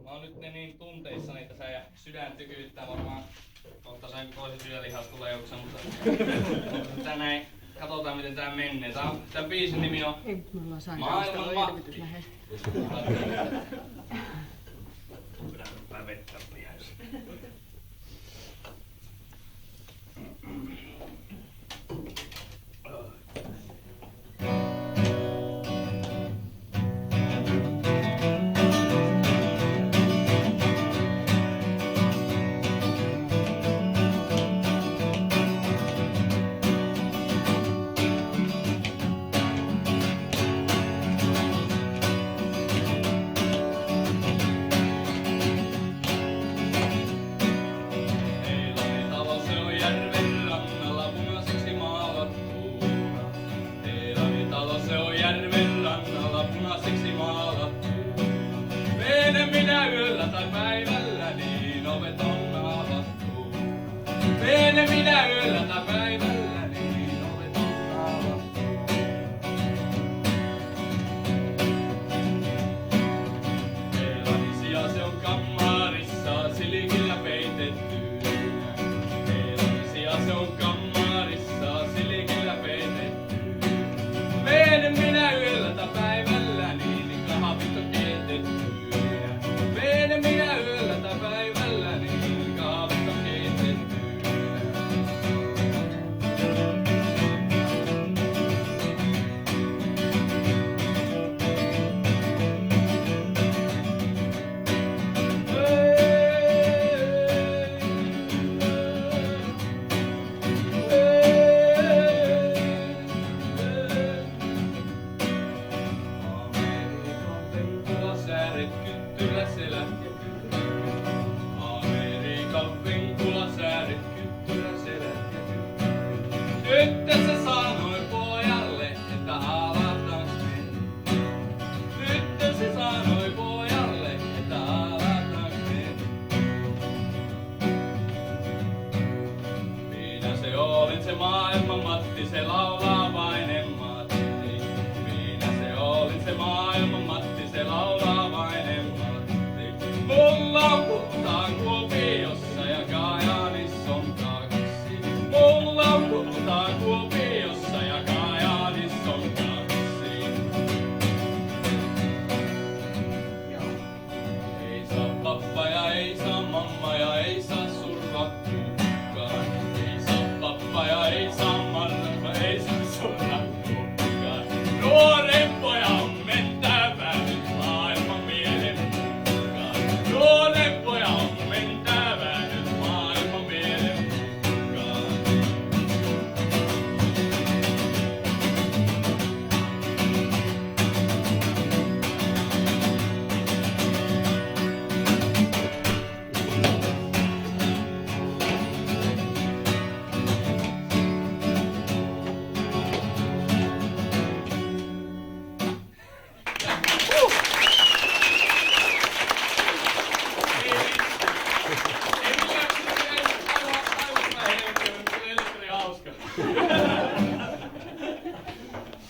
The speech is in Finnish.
Mä oon nyt niin tunteissani tässä ja sydän tykyyttää varmaan. Kohta sen toisen sydänlihas tulee joksa, mutta tänään katsotaan miten tää menee. Tän biisin nimi on Maailman Matti. Pidäpä vettä pihäys. Punaiseksi maalattu. Menen minä yöllä tai päivällä, niin ovet on avattu. Menen minä yöllä tai päivällä, niin ovet on avattu. Meilani sija se on kammarissa, silikillä peitetty. Meilani sija se on kammarissa, silikillä peitetty. Menen minä yöllä tai päivällä, niin kahvit on keitetty. Menen minä yöllä tai päivällä, niin kahvit on keitetty. Amerikan penkulasääret, kyttyräselät ja kyttyret. Tyttö se sanoi pojalle, että alataanko me. Tyttö se sanoi pojalle, että alataanko me. Minä se olin se maailman Matti, se laulaa vainen Matti. Minä se olin se maailman Matti, se laulaa vainen Matti. Mulla on puhtaan Kuopiossa ja Kajaanissa on kaksi. Mulla on puhtaan Kuopiossa ja Kajaanissa on kaksi. Ei saa pappa ja ei saa mamma ja ei saa